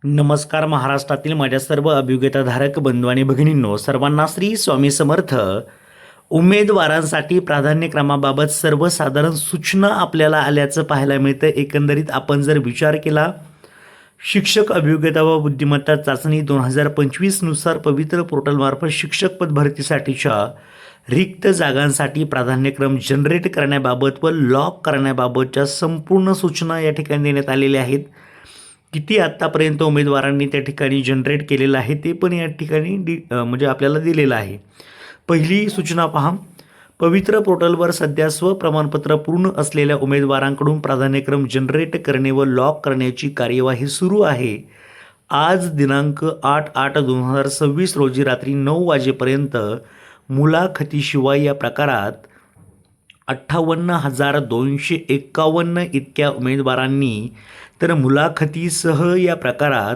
नमस्कार. महाराष्ट्रातील माझ्या सर्व अभियोग्यताधारक बंधू आणि भगिनींनो, सर्वांना श्री स्वामी समर्थ. उमेदवारांसाठी प्राधान्यक्रमाबाबत सर्वसाधारण सूचना आपल्याला आल्याचं पाहायला मिळतं. एकंदरीत आपण जर विचार केला, शिक्षक अभियोग्यता व बुद्धिमत्ता चाचणी 2025 नुसार पवित्र पोर्टलमार्फत शिक्षक पद भरतीसाठीच्या रिक्त जागांसाठी प्राधान्यक्रम जनरेट करण्याबाबत व लॉक करण्याबाबतच्या संपूर्ण सूचना या ठिकाणी देण्यात आलेल्या आहेत. किती आत्तापर्यंत उमेदवारांनी त्या ठिकाणी जनरेट केलेलं आहे ते पण या ठिकाणी म्हणजे आपल्याला दिलेलं आहे. पहिली सूचना पहा. पवित्र पोर्टलवर सध्या स्वप्रमाणपत्र पूर्ण असलेल्या उमेदवारांकडून प्राधान्यक्रम जनरेट करणे व लॉक करण्याची कार्यवाही सुरू आहे. आज दिनांक 8/8/2026 रोजी रात्री 9 वाजेपर्यंत मुलाखतीशिवाय या प्रकारात 58,251 इतक्या उमेदवारांनी, तर मुलाखतीसह या प्रकारात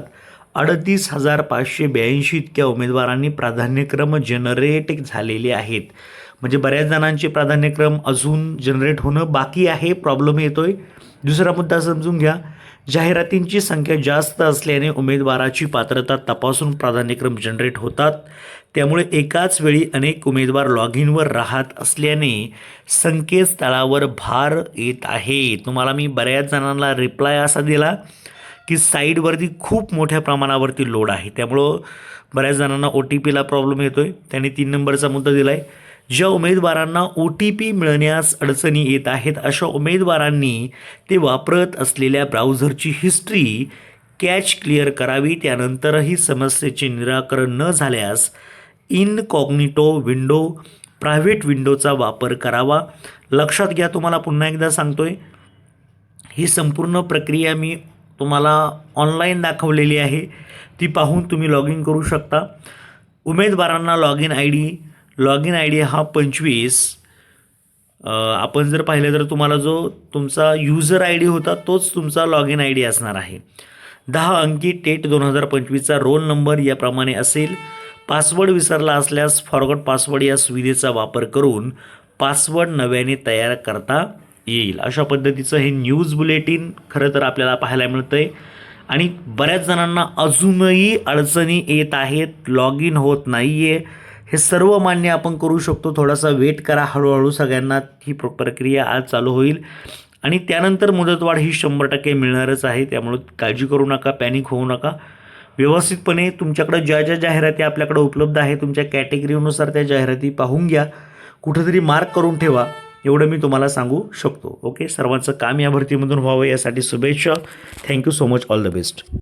38,582 इतक्या उमेदवारांनी प्राधान्यक्रम जनरेट झालेले आहेत. म्हणजे बऱ्याच जणांचे प्राधान्यक्रम अजून जनरेट होणं बाकी आहे. प्रॉब्लेम येतोय. दुसरा मुद्दा समजून घ्या. जाहिरातींची संख्या जास्त असल्याने उमेदवाराची पात्रता तपासून प्राधान्यक्रम जनरेट होतात. त्यामुळे एकाच वेळी अनेक उमेदवार लॉग इनवर राहत असल्याने संकेतस्थळावर भार येत आहे. तुम्हाला मी बऱ्याच जणांना रिप्लाय असा दिला की साईटवरती खूप मोठ्या प्रमाणावरती लोड आहे, त्यामुळं बऱ्याच जणांना OTPला प्रॉब्लेम येतो आहे. त्यांनी 3 नंबरचा मुद्दा दिला आहे. ज्या उमेदवारांना OTP मिळण्यास अडचणी येत आहेत अशा उमेदवारांनी ते वापरत असलेल्या ब्राउझरची हिस्ट्री कॅच क्लिअर करावी. त्यानंतरही समस्येचे निराकरण न झाल्यास इनकॉग्निटो विंडो, प्रायव्हेट विंडोचा वापर करावा. लक्षात घ्या, तुम्हाला पुन्हा एकदा सांगतोय, ही संपूर्ण प्रक्रिया मी तुम्हाला ऑनलाईन दाखवलेली आहे. ती पाहून तुम्ही लॉग इन करू शकता. उमेदवारांना लॉग इन आय डी हा 25 आपण जर पाहिलं तर तुम्हाला जो तुमचा यूजर ID होता तोच तुमचा लॉग इन ID असणार आहे. 10 अंकी टेट 2025चा रोल नंबर याप्रमाणे असेल. पासवर्ड विसरला असल्यास फॉरगॉट पासवर्ड या सुविधेचा वापर करून पासवर्ड नव्याने तयार करता येईल. अशा पद्धतीचं हे न्यूज बुलेटिन खरं तर आपल्याला पाहायला मिळतं आहे. आणि बऱ्याच जणांना अजूनही अडचणी येत आहेत, लॉग इन होत नाही आहे. हे सर्व मान्य आपण करू शकतो. थोडासा वेट करा. हळूहळू सगळ्यांना ही प्रक्रिया आज चालू होईल आणि त्यानंतर मुदतवाढ ही 100% मिळणारच आहे. त्यामुळे काळजी करू नका, पॅनिक होऊ नका. व्यवस्थितपणे तुमच्याकडे ज्या ज्या जाहिराती आपल्याकडे उपलब्ध आहे तुमच्या कॅटेगरीनुसार त्या जाहिराती पाहून घ्या. कुठेतरी मार्क करून ठेवा, एवढं मी तुम्हाला सांगू शकतो. ओके, सर्वांचं काम या भरतीमधून व्हावं यासाठी शुभेच्छा. Thank you so much. All the best.